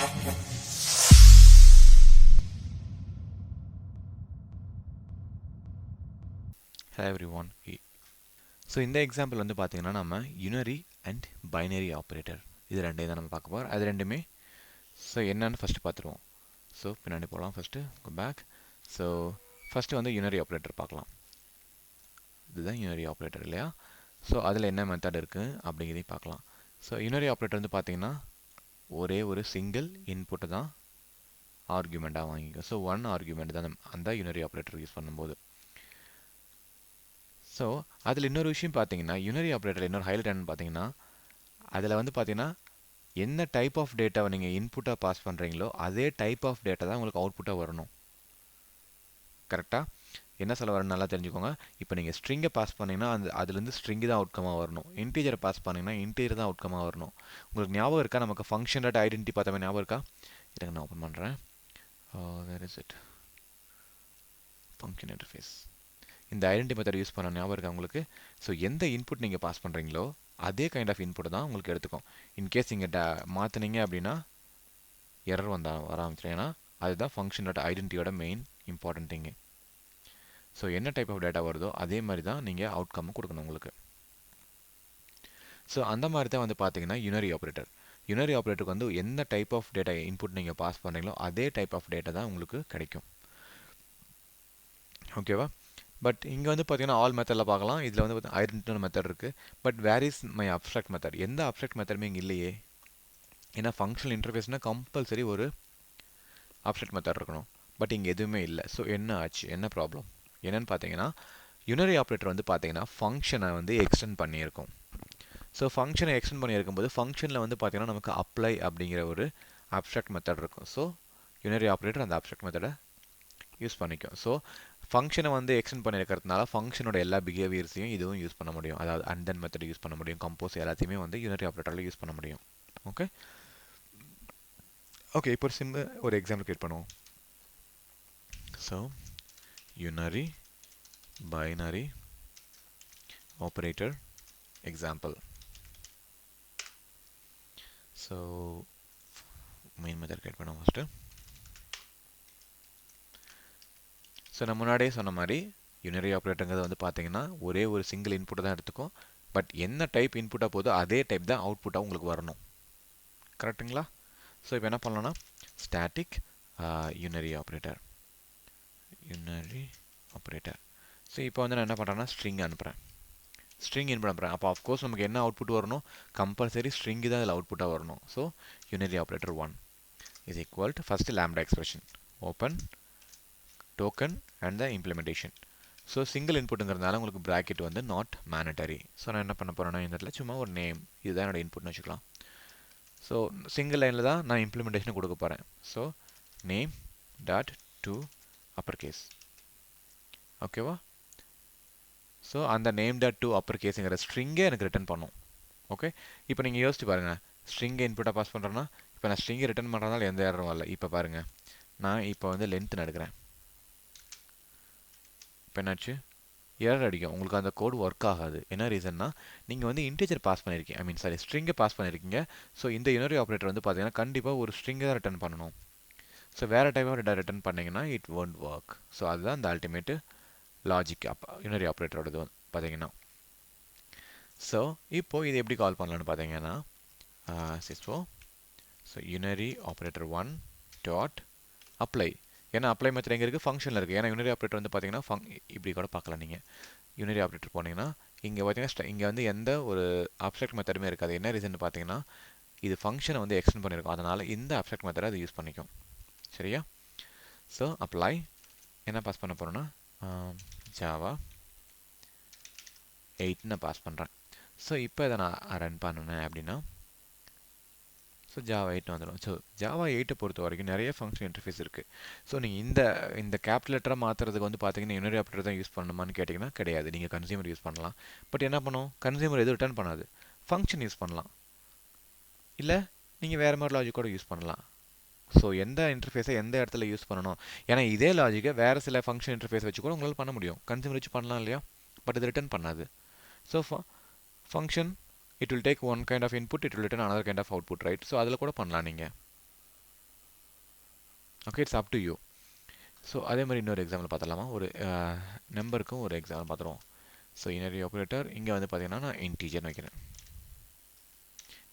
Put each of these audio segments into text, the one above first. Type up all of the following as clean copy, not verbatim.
Hello everyone. So இந்த example வந்து பார்த்தீங்கன்னா நம்ம யூனரி அண்ட் பைனரி ஆப்ரேட்டர் இது ரெண்டையும் தான் நம்ம பார்க்க போகிறோம். அது ரெண்டுமே ஸோ என்னன்னு ஃபஸ்ட்டு பார்த்துருவோம். ஸோ பின்னாடி போகலாம். First back. ஸோ ஃபஸ்ட்டு வந்து யூனரி ஆப்ரேட்டர் பார்க்கலாம். இதுதான் யூனரி ஆப்ரேட்டர் இல்லையா? ஸோ அதில் என்ன மெத்தட் இருக்குது அப்படிங்கிறதையும் பார்க்கலாம். ஸோ யூனரி ஆப்ரேட்டர் வந்து பார்த்தீங்கன்னா ஒரே ஒரு சிங்கிள் இன்புட்டை தான் ஆர்குமெண்ட்டாக வாங்கிக்கும். ஸோ ஒன் ஆர்குமெண்ட் தான் அந்த யூனரி ஆப்ரேட்டர் யூஸ் பண்ணும்போது. ஸோ அதில் இன்னொரு விஷயம் பார்த்தீங்கன்னா யூனரி ஆப்ரேட்டர் இன்னொரு ஹைலைட் என்னன்னு பார்த்தீங்கன்னா அதில் வந்து பார்த்தீங்கன்னா என்ன டைப் ஆஃப் டேட்டாவை நீங்கள் இன்புட்டாக பாஸ் பண்ணுறீங்களோ அதே டைப் ஆஃப் டேட்டா தான் உங்களுக்கு அவுட்புட்டாக வரணும். கரெக்டாக என்ன சொல்ல வரணும் நல்லா தெரிஞ்சுக்கோங்க. இப்போ நீங்கள் ஸ்ட்ரிங்கை பாஸ் பண்ணிங்கன்னா அதுலேருந்து ஸ்ட்ரிங்கு தான் அவுட்கமாக வரணும். இன்டீஜரை பாஸ் பண்ணிங்கன்னா இன்டீஜர் தான் அவுட்கமாக வரணும். உங்களுக்கு ஞாபகம் இருக்கா? நமக்கு ஃபங்க்ஷன் டாட் ஐடென்டிட்டி பார்த்தா ஞாபகம் இருக்கா? இதுக்கு நான் ஓப்பன் பண்ணுறேன். Where is it? Function interface. இந்த ஐடென்டி மெத்தட் யூஸ் பண்ண ஞாபகம் இருக்கா உங்களுக்கு? ஸோ எந்த இன்புட் நீங்கள் பாஸ் பண்ணுறீங்களோ அதே கைண்ட் ஆஃப் இன்புட் தான் உங்களுக்கு எடுத்துக்கும். இன்கேஸ் நீங்கள் மாற்றினீங்க அப்படின்னா எரர் வர ஆரம்பிச்சிடும். ஏன்னா அதுதான் ஃபங்க்ஷனோட ஐடென்டிட்டியோட மெயின் இம்பார்ட்டன்ட் திங்கு. ஸோ என்ன டைப் ஆஃப் டேட்டா வருதோ அதே மாதிரி தான் நீங்கள் அவுட்கம் கொடுக்கணும் உங்களுக்கு. ஸோ அந்த மாதிரி தான் வந்து பார்த்தீங்கன்னா யூனரி ஆப்ரேட்டர். யூனரி ஆப்ரேட்டருக்கு வந்து எந்த டைப் ஆஃப் டேட்டா இன்புட் நீங்கள் பாஸ் பண்ணுறீங்களோ அதே டைப் ஆஃப் டேட்டா தான் உங்களுக்கு கிடைக்கும். ஓகேவா? பட் இங்கே வந்து பார்த்தீங்கன்னா ஆல் மெத்தடில் பார்க்கலாம். இதில் வந்து பார்த்தீங்கன்னா ஐடென்டிட்டி மெத்தட் இருக்குது. But where is my abstract method? எந்த அப்ஸ்ட்ராக்ட் மெத்தடுமே இங்கே இல்லையே. ஏன்னா ஃபங்க்ஷனல் இன்டர்ஃபேஸ்னால் கம்பல்சரி ஒரு அப்ஸ்ட்ராக்ட் மெத்தட் இருக்கணும். பட் இங்கே எதுவுமே இல்லை. ஸோ என்ன ஆச்சு? என்ன ப்ராப்ளம் என்னன்னு பார்த்தீங்கன்னா யூனரி ஆப்ரேட்டர் வந்து பார்த்தீங்கன்னா ஃபங்க்ஷனை வந்து எக்ஸ்டெண்ட் பண்ணியிருக்கோம். ஸோ ஃபங்க்ஷனை எக்ஸ்டெண்ட் பண்ணியிருக்கும்போது ஃபங்க்ஷனில் வந்து பார்த்தீங்கன்னா நமக்கு அப்ளை அப்படிங்கிற ஒரு அப்ஸ்ட்ராக்ட் மெத்தட் இருக்கும். ஸோ யூனரி ஆப்ரேட்டர் அந்த அப்ஸ்ட்ராக்ட் மெத்தடை யூஸ் பண்ணிக்கும். ஸோ ஃபங்க்ஷனை வந்து எக்ஸ்டெண்ட் பண்ணியிருக்கிறதுனால ஃபங்க்ஷனோட எல்லா பிஹேவியர்ஸையும் இதுவும் யூஸ் பண்ண முடியும். அதாவது அண்ட் தென் மெத்தட் யூஸ் பண்ண முடியும். கம்போஸ் எல்லாத்தையுமே வந்து யூனரி ஆப்ரேட்டரில் யூஸ் பண்ண முடியும். ஓகே ஓகே இப்போ ஒரு எக்ஸாம்பிள் கிரியேட் பண்ணுவோம். So யூனரி binary operator example. So main method create பண்ணுவோம் ஃபஸ்ட்டு. ஸோ நான் முன்னாடியே சொன்ன மாதிரி யூனரி ஆப்ரேட்டருங்கிறது வந்து பார்த்தீங்கன்னா ஒரே ஒரு சிங்கிள் இன்புட்டை தான் எடுத்துக்கும். பட் என்ன டைப் இன்புட்டாக போதோ அதே டைப் தான் அவுட்புட்டாக உங்களுக்கு வரணும். கரெக்டுங்களா? ஸோ இப்போ என்ன பண்ணலாம்னா ஸ்டாட்டிக் யூனரி ஆப்ரேட்டர். ஸோ இப்போ வந்து நான் என்ன பண்ணுறேன்னா ஸ்ட்ரிங் அனுப்புகிறேன். ஸ்ட்ரிங் இன்புட் அனுப்புகிறேன். அப்போ ஆஃப்கோர்ஸ் நமக்கு என்ன அவுட்புட் வரணும்? கம்பல்சரி ஸ்ட்ரிங்கு தான் அதில் அவுட்புட்டாக வரணும். So unary operator 1 is equal to first lambda expression open token and the implementation. So single இன்புட்டுங்கிறதுனால உங்களுக்கு ப்ராக்கெட் வந்து நாட் மேண்டட்டரி. ஸோ நான் என்ன பண்ண போகிறேன்னா இந்த இடத்துல சும்மா ஒரு நேம் இதுதான் என்னோட இன்புட்னு வச்சுக்கலாம். ஸோ சிங்கிள் லைனில் தான் நான் இம்ப்ளிமெண்டேஷன் கொடுக்க போகிறேன். So name dot to upper case. ஓகேவா? ஸோ அந்த நேம் டாட் டு அப்பர் கேஸுங்கிற ஸ்ட்ரிங்கை எனக்கு ரிட்டர்ன் பண்ணும். ஓகே இப்போ நீங்கள் யோசிச்சு பாருங்கள். ஸ்ட்ரிங்கை இன்புட்டாக பாஸ் பண்ணுறேன்னா இப்போ நான் ஸ்ட்ரிங்கை ரிட்டர்ன் பண்ணுறதுனால எந்த எரரும் வரல. இப்போ பாருங்கள் நான் இப்போ வந்து லென்த் எடுக்கிறேன். இப்போ என்னாச்சு? எரர் அடிக்கும். உங்களுக்கு அந்த கோடு ஒர்க் ஆகாது. என்ன ரீசன்னா நீங்கள் வந்து இன்டீஜர் பாஸ் பண்ணியிருக்கீங்க. ஸ்ட்ரிங்கை பாஸ் பண்ணியிருக்கீங்க. ஸோ இந்த யூனரி ஆப்ரேட்டர் வந்து பார்த்தீங்கன்னா கண்டிப்பாக ஒரு ஸ்ட்ரிங்கை தான் ரிட்டர்ன் பண்ணணும். ஸோ வேறு டைப் ஆஃப் டேட்டா ரிட்டர்ன் பண்ணிங்கன்னா இட் ஒன்ட் ஒர்க். ஸோ அதுதான் இந்த அல்டிமேட்டு லாஜிக் யூனரி ஆப்ரேட்டரோடது வந்து பார்த்தீங்கன்னா. ஸோ இப்போது இது எப்படி கால் பண்ணலான்னு பார்த்தீங்கன்னா so unary operator 1 dot apply. ஏன்னா அப்ளை மெத்தட் எங்கே இருக்குது? ஃபங்க்ஷனில் இருக்குது. ஏன்னா யூனரி ஆப்ரேட்டர் வந்து பார்த்தீங்கன்னா இப்படி கூட பார்க்கலாம். நீங்கள் யூனரி ஆப்ரேட்டர் போனீங்கன்னா இங்கே பார்த்தீங்கன்னா இங்கே வந்து எந்த ஒரு அப்ஸ்ட்ராக்ட் மெத்தடுமே இருக்காது. என்ன ரீசன் பார்த்தீங்கன்னா இது ஃபங்க்ஷனை வந்து எக்ஸ்டெண்ட் பண்ணியிருக்கோம். அதனால் இந்த அப்ஸ்ட்ராக்ட் மெத்தடை அது யூஸ் பண்ணிக்கும். சரியா? ஸோ அப்ளை என்ன பாஸ் பண்ண போகிறோன்னா ஜாவா 8 நான் பாஸ் பண்ணுறேன். ஸோ இப்போ இதை நான் ரன் பண்ணினேன் அப்படின்னா ஸோ ஜாவா 8 வந்துடும். ஸோ ஜாவா 8 பொறுத்த வரைக்கும் நிறைய ஃபங்க்ஷன் இன்டர்ஃபேஸ் இருக்குது. ஸோ நீங்கள் இந்த கேபிட்டல் லெட்டராக மாற்றுறதுக்கு வந்து பார்த்தீங்கன்னா யூனரி ஆப்ரேட்டர் தான் யூஸ் பண்ணணுமான்னு கேட்டிங்கன்னா கிடையாது. நீங்கள் கன்சியூமர் யூஸ் பண்ணலாம். பட் என்ன பண்ணும்? கன்சியூமர் எதுவும் ரிட்டர்ன் பண்ணாது. ஃபங்க்ஷன் யூஸ் பண்ணலாம். இல்லை நீங்கள் வேறு மாதிரி லாஜிக் கூட யூஸ் பண்ணலாம். ஸோ எந்த இன்டர்ஃபேஸை எந்த இடத்துல யூஸ் பண்ணணும்? ஏன்னா இதே லாஜிக்கை வேறு சில ஃபங்க்ஷன் இன்டர்ஃபேஸ் வச்சு கூட உங்களால் பண்ண முடியும். கன்சியூமர் வச்சு பண்ணலாம் இல்லையா? பட் இது ரிட்டர்ன் பண்ணாது. So function it will take one kind of input, it will return another kind of output, right? So அதில் கூட பண்ணலாம் நீங்கள். Okay, it's up to you. So அதே மாதிரி இன்னொரு எக்ஸாம்பிள் பார்த்துலாமா? ஒரு நம்பருக்கும் ஒரு எக்ஸாம்பிள் பார்த்துருவோம். ஸோ யூனரி ஆப்ரேட்டர் இங்கே வந்து பார்த்தீங்கன்னா நான் இன்டீஜர்னு வைக்கிறேன்.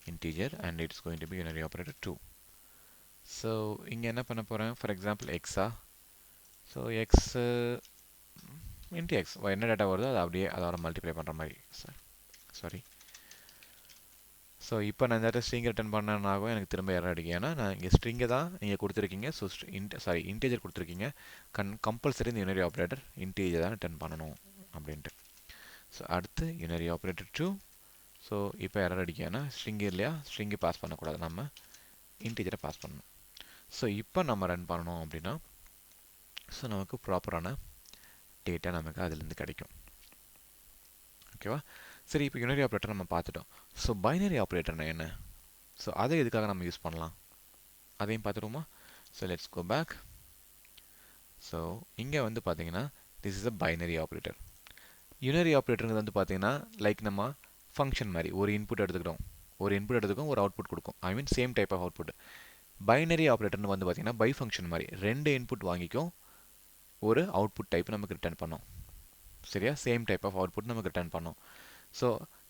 integer and it's going to be unary operator 2. So இங்கே என்ன பண்ண போகிறேன்? ஃபார் எக்ஸாம்பிள் எக்ஸா. ஸோ எக்ஸ் இன்ட்டு எக்ஸ் என்ன டேட்டா வருதோ அதை அப்படியே அதோட மல்டிப்ளை பண்ணுற மாதிரி. சாரி. ஸோ இப்போ நான் இந்த இடத்துல ஸ்ட்ரிங் ரிட்டர்ன் பண்ணனாகும் எனக்கு திரும்ப எரர் அடிக்கும். ஏன்னா நான் இங்கே ஸ்ட்ரிங்கை தான் நீங்கள் கொடுத்துருக்கீங்க. ஸோ இன்டீஜர் கொடுத்துருக்கீங்க. கம்பல்சரி இந்த யூனரி ஆப்ரேட்டர் இன்டீஜர் தான் ரிட்டர்ன் பண்ணணும் அப்படின்ட்டு. ஸோ அடுத்து யூனரி ஆப்ரேட்டர் 2. ஸோ இப்போ எரர் அடிக்கும். ஏன்னா ஸ்ட்ரிங் இல்லையா, ஸ்ட்ரிங்கை பாஸ் பண்ணக்கூடாது, நம்ம இன்டீஜரை பாஸ் பண்ணணும். ஸோ இப்போ நம்ம ரன் பண்ணணும் அப்படின்னா ஸோ நமக்கு ப்ராப்பரான டேட்டா நமக்கு அதுலேருந்து கிடைக்கும். ஓகேவா? சரி, இப்போ யூனரி ஆப்ரேட்டர் நம்ம பார்த்துட்டோம். ஸோ பைனரி ஆப்ரேட்டர்னா என்ன? ஸோ அதை எதுக்காக நம்ம யூஸ் பண்ணலாம் அதையும் பார்த்துருவோமா? So let's go back. So இங்கே வந்து பார்த்தீங்கன்னா this is a binary operator. Unary ஆப்ரேட்டருங்கிறது வந்து பார்த்தீங்கன்னா லைக் நம்ம ஃபங்க்ஷன் மாதிரி ஒரு இன்புட் எடுத்துக்கிட்டோம், ஒரு இன்புட் எடுத்துக்கும் ஒரு அவுட்புட் கொடுக்கும். I mean same type of output. Binary ஆப்ரேட்டர்னு வந்து பார்த்தீங்கன்னா பை ஃபங்க்ஷன் மாதிரி ரெண்டு இன்புட் வாங்கிக்கும், ஒரு அவுட்புட் டைப் நமக்கு ரிட்டர்ன் பண்ணோம். சரியா? சேம் டைப் ஆஃப் அவுட்புட் நமக்கு ரிட்டர்ன் பண்ணோம். ஸோ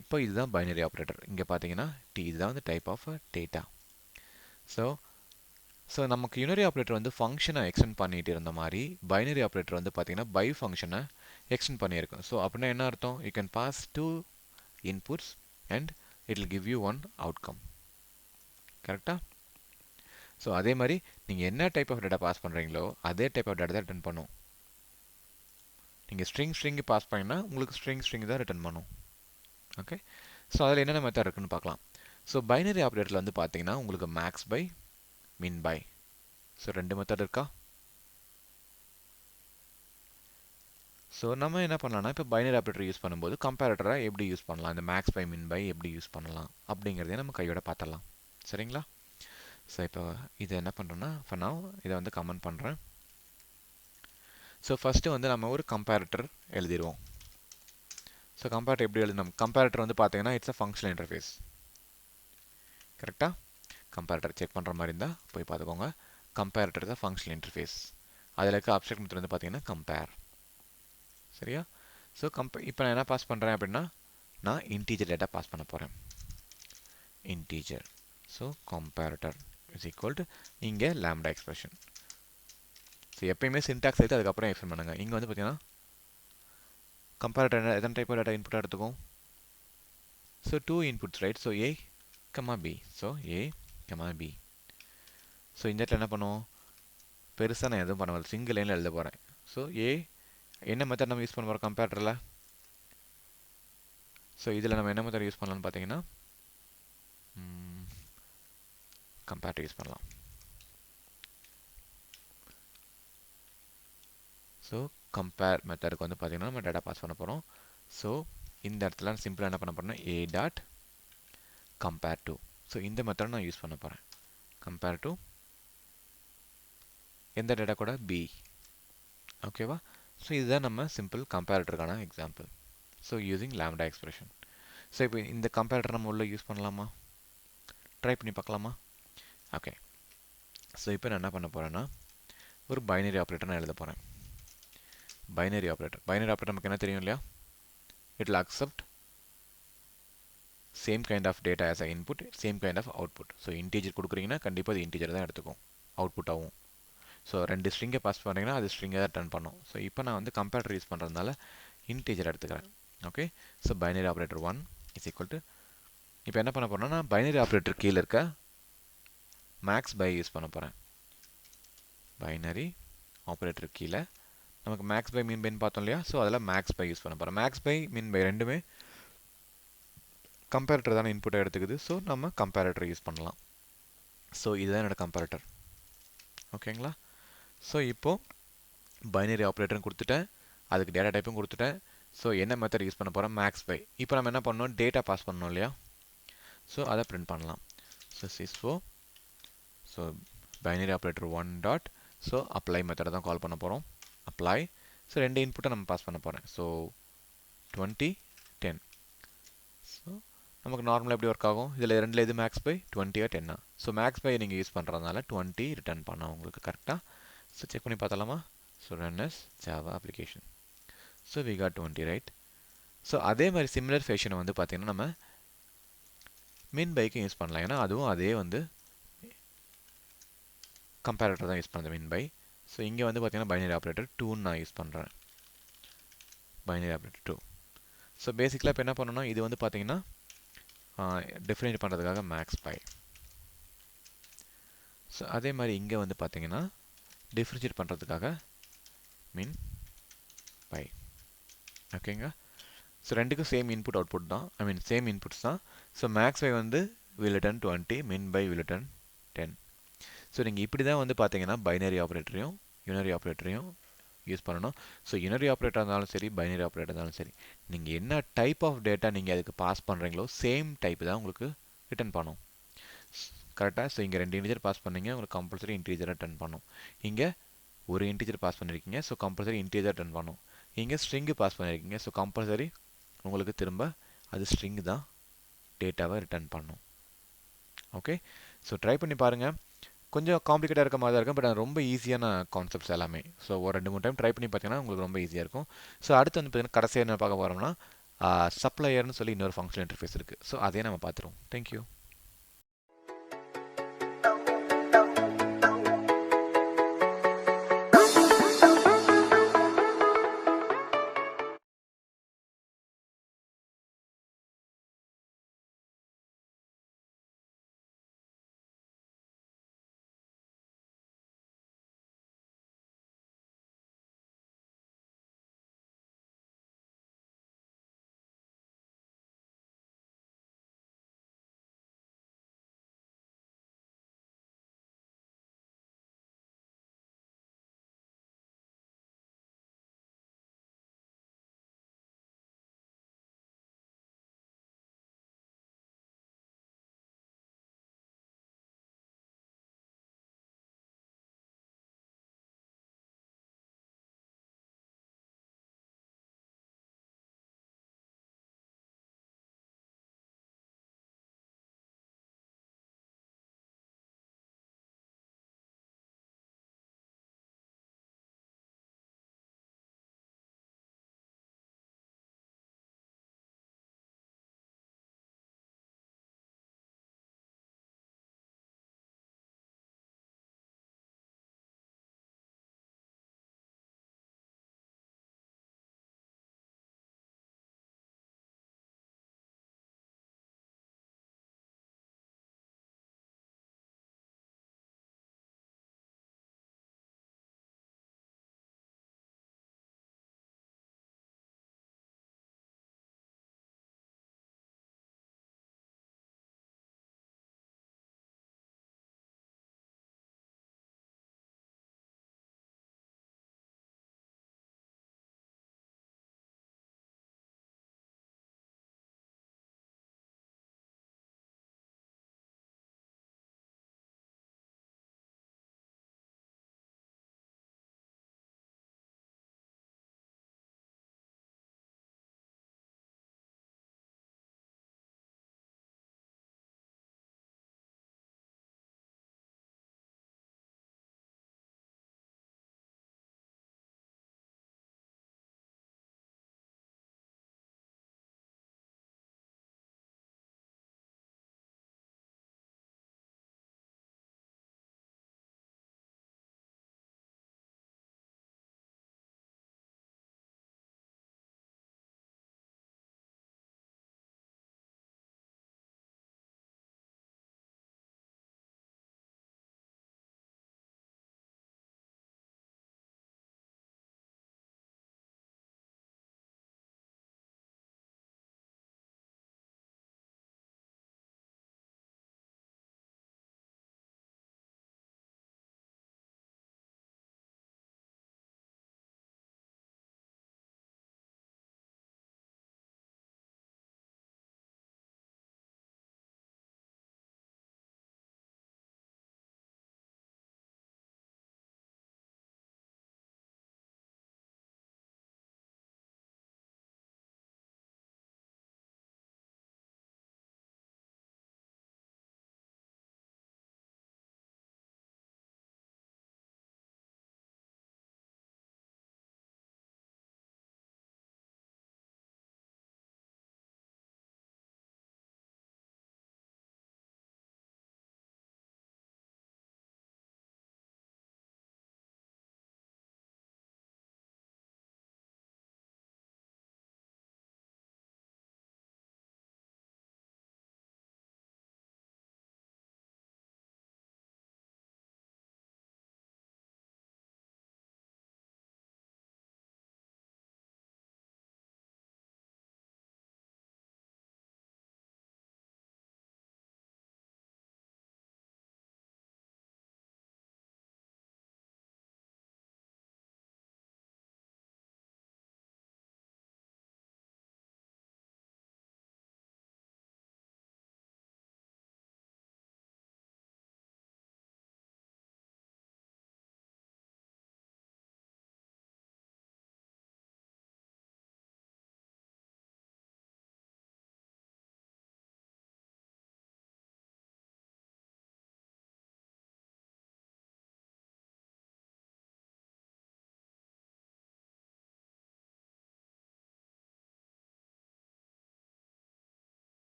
இப்போ இதுதான் பைனரி ஆப்ரேட்டர். இங்கே பார்த்தீங்கன்னா இதுதான் வந்து டைப் ஆஃப் டேட்டா. ஸோ நமக்கு யூனரி ஆப்ரேட்டர் வந்து ஃபங்க்ஷனை எக்ஸ்டெண்ட் பண்ணிட்டு இருந்த மாதிரி பைனரி ஆப்ரேட்டர் வந்து பார்த்தீங்கன்னா பை ஃபங்க்ஷனை எக்ஸ்டெண்ட் பண்ணியிருக்கும். ஸோ அப்படின்னா என்ன அர்த்தம்? You can pass 2 inputs and it will give you one outcome. கரெக்டா? ஸோ அதே மாதிரி நீங்கள் என்ன டைப் ஆஃப் டேட்டா பாஸ் பண்ணுறீங்களோ அதே டைப் ஆஃப் டேட்டா தான் ரிட்டர்ன் பண்ணும். நீங்கள் ஸ்ட்ரிங் பாஸ் பண்ணிங்கன்னா உங்களுக்கு ஸ்ட்ரிங் தான் ரிட்டர்ன் பண்ணும். ஓகே? ஸோ அதில் என்னென்ன மெத்தட் இருக்குன்னு பார்க்கலாம். ஸோ பைனரி ஆப்ரேட்டரில் வந்து பார்த்தீங்கன்னா உங்களுக்கு மேக்ஸ் பை, மின் பை. ஸோ ரெண்டு மெத்தட் இருக்கா? ஸோ நம்ம என்ன பண்ணலாம்னா இப்போ பைனரி ஆப்ரேட்டர் யூஸ் பண்ணும்போது கம்பேரட்டராக எப்படி யூஸ் பண்ணலாம், இந்த மேக்ஸ் பை மின் பை எப்படி யூஸ் பண்ணலாம் அப்படிங்கிறதையும் நம்ம கையோட பார்த்துடலாம். சரிங்களா? ஸோ இப்போ இதை என்ன பண்ணுறோன்னா இப்போ நான் இதை வந்து கமெண்ட் பண்ணுறேன். ஸோ ஃபஸ்ட்டு வந்து நம்ம ஒரு கம்பேரட்டர் எழுதிடுவோம். ஸோ கம்பேரட்டர் எப்படி எழுதணும்? கம்பேரட்டர் வந்து பார்த்தீங்கன்னா இட்ஸ் அ ஃபங்க்ஷனல் இன்டர்ஃபேஸ். கரெக்டாக? கம்பேரட்டர் செக் பண்ணுற மாதிரி இருந்தால் போய் பார்த்துக்கோங்க. கம்பேரட்டர் தான் ஃபங்க்ஷனல் இன்டர்ஃபேஸ். அதில் இருக்க ஆப்ஜெக்ட் மெத்தட் வந்து பார்த்தீங்கன்னா கம்பேர். சரியா? ஸோ இப்போ நான் என்ன பாஸ் பண்ணுறேன் அப்படின்னா நான் இன்டீஜர் டேட்டா பாஸ் பண்ண போகிறேன். Integer. So comparator is equal to இங்கே லாம்டா எக்ஸ்பிரஷன். ஸோ எப்பயுமே சின்டாக்ஸ் எடுத்து அதுக்கப்புறம் எக்ஸ்பிளைன் பண்ணுங்க. இங்கே வந்து பார்த்தீங்கன்னா கம்பேரட்டர் எத்தனை டைப் ஆஃப் டேட்டா இன்புட்டாக எடுத்துக்கும்? So 2 inputs, right? ஸோ ஏ கமா பி. ஸோ ஏ கமா பி. ஸோ இந்த இடத்துல என்ன பண்ணுவோம்? பெருசாக நான் எதுவும் பண்ண வரல, சிங்கிள் லைனில் எழுத போகிறேன். ஸோ ஏ என்ன மெத்தட் நம்ம யூஸ் பண்ண போகிறோம் கம்பேரட்டரில்? ஸோ இதில் நம்ம என்ன மெத்தட் யூஸ் பண்ணலாம்னு பார்த்தீங்கன்னா கம்பேரட்டர் யூஸ் பண்ணலாம். ஸோ கம்பேர் மெத்தடுக்கு வந்து பார்த்தீங்கன்னா நம்ம டேட்டா பாஸ் பண்ண போகிறோம். ஸோ இந்த இடத்துல சிம்பிளாக என்ன பண்ண போகிறோம்னா A dot compare to. So இந்த மெத்தட் நான் யூஸ் பண்ண போகிறேன். கம்பேர் டு எந்த டேட்டா கூட பி. ஓகேவா? ஸோ இதுதான் நம்ம சிம்பிள் கம்பேரட்டருக்கான example. So using lambda expression. So இப்போ இந்த கம்பேரட்டர் நம்ம உள்ள யூஸ் பண்ணலாமா? ட்ரை பண்ணி பார்க்கலாமா? ஓகே. ஸோ இப்போ நான் என்ன பண்ண போகிறேன்னா ஒரு பைனரி ஆப்ரேட்டர் நான் எழுத போகிறேன். பைனரி ஆப்ரேட்டர் நமக்கு என்ன தெரியும் இல்லையா? It will accept same kind of data as a input, same kind of output. So integer கொடுக்குறீங்கன்னா கண்டிப்பாக அது இன்டீஜர் தான் எடுத்துக்கும் அவுட்புட் ஆகும். ஸோ ரெண்டு ஸ்ட்ரிங்கை பாஸ் பண்ணுறீங்கன்னா அது ஸ்ட்ரிங்கை தான் ரிட்டர்ன் பண்ணும். ஸோ இப்போ நான் வந்து கம்பேரட்டர் யூஸ் பண்ணுறதுனால இன்டீஜர் எடுத்துக்கிறேன். Okay? So binary operator 1 is equal to இப்போ என்ன பண்ண போகிறேன்னா நான் பைனரி ஆப்ரேட்டர் கீழே இருக்க மேக்ஸ் பை யூஸ் பண்ண போகிறேன். பைனரி ஆப்ரேட்டர் கீழே நமக்கு மேக்ஸ் பை மின் பைன்னு பார்த்தோம் இல்லையா? ஸோ அதில் மேக்ஸ் பை யூஸ் பண்ண போகிறேன். மேக்ஸ் பை மின் பை ரெண்டுமே கம்பேரட்டர் தானே இன்புட்டை எடுத்துக்குது. ஸோ நம்ம கம்பேரட்டர் யூஸ் பண்ணலாம். ஸோ இதுதான் என்னோட கம்பேரட்டர். ஓகேங்களா? ஸோ இப்போது பைனரி ஆப்ரேட்டரும் கொடுத்துட்டேன், அதுக்கு டேட்டா டைப்பும் கொடுத்துட்டேன். ஸோ என்ன மெத்தட் யூஸ் பண்ண போகிறோம்? Max by. இப்போ நம்ம என்ன பண்ணணும்? டேட்டா பாஸ் பண்ணணும் இல்லையா? ஸோ அதை பிரிண்ட் பண்ணலாம். So sys4. So binary operator 1 dot. So apply மெத்தடை தான் கால் பண்ண போகிறோம். அப்ளை. ஸோ ரெண்டு இன்புட்டை நம்ம பாஸ் பண்ண போகிறேன். ஸோ 20 10. ஸோ நமக்கு நார்மலாக எப்படி ஒர்க் ஆகும், இதில் ரெண்டில் எது max by 20 10. So max by நீங்கள் யூஸ் பண்ணுறதுனால 20 ரிட்டர்ன் பண்ணோம் உங்களுக்கு கரெக்டாக. ஸோ செக் பண்ணி பார்த்தலாமா. So run as Java application. So we got 20 right. So அதே மாதிரி சிமிலர் ஃபேஷனை வந்து பார்த்தீங்கன்னா நம்ம மின் பைக்கும் யூஸ் பண்ணலாம். ஏன்னா அதுவும் அதே வந்து கம்பேரேட்டர் தான் யூஸ் பண்ணுறது மின் பை. ஸோ இங்கே வந்து பார்த்தீங்கன்னா பைனரி ஆப்ரேட்டர் 2ன்னு நான் யூஸ் பண்ணுறேன். Binary operator 2. ஸோ பேசிக்கலாக இப்போ என்ன பண்ணணும்னா இது வந்து பார்த்தீங்கன்னா டிஃபரெண்ட் பண்ணுறதுக்காக மேக்ஸ் பை. ஸோ அதே மாதிரி இங்கே வந்து பார்த்தீங்கன்னா டிஃப்ரென்ஷியேட் பண்ணுறதுக்காக மின் பை. ஓகேங்க. ஸோ ரெண்டுக்கும் சேம் இன்புட் அவுட்புட் தான், ஐ மீன் சேம் இன்புட்ஸ் தான். ஸோ மேக்ஸ் பை வந்து will return 20, min by will return 10. So நீங்கள் இப்படி தான் வந்து பார்த்தீங்கன்னா பைனரி ஆப்ரேட்டரையும் யூனரி ஆப்ரேட்டரையும் யூஸ் பண்ணணும். ஸோ யூனரி ஆப்ரேட்டர் இருந்தாலும் சரி, பைனரி ஆப்ரேட்டர் இருந்தாலும் சரி, நீங்கள் என்ன டைப் ஆஃப் டேட்டா நீங்கள் அதுக்கு பாஸ் பண்ணுறீங்களோ சேம் டைப் தான் உங்களுக்கு ரிட்டர்ன் பண்ணும். கரெக்டாக. ஸோ இங்கே 2 இன்டிஜர் பாஸ் பண்ணீங்க, உங்களுக்கு கம்பல்சரி இன்டிஜரை ரிட்டர்ன் பண்ணும். இங்கே ஒரு இன்டிஜர் பாஸ் பண்ணியிருக்கீங்க, ஸோ கம்பல்சரி இன்டிஜர் ரிட்டர்ன் பண்ணும். இங்கே ஸ்ட்ரிங்கு பாஸ் பண்ணியிருக்கீங்க, ஸோ கம்பல்சரி உங்களுக்கு திரும்ப அது ஸ்ட்ரிங் தான் டேட்டாவை ரிட்டர்ன் பண்ணும். ஓகே. ஸோ ட்ரை பண்ணி பாருங்கள். கொஞ்சம் காம்ப்ளிகேட்டாக இருக்க மாதிரி தான் இருக்கும், பட் ரொம்ப ஈஸியான கான்செப்ட்ஸ் எல்லாமே. ஸோ ஒரு 2-3 டைம் ட்ரை பண்ணி பார்த்தீங்கன்னா உங்களுக்கு ரொம்ப ஈஸியாக இருக்கும். ஸோ அடுத்து வந்து பார்த்தீங்கன்னா கடைசியாக என்ன பார்க்க போகிறோம்னா சப்ளையர்னு சொல்லி இன்னொரு ஃபங்க்ஷனல் இன்டர்ஃபேஸ் இருக்குது. ஸோ அதே நம்ம பார்த்துருவோம். தேங்க்யூ.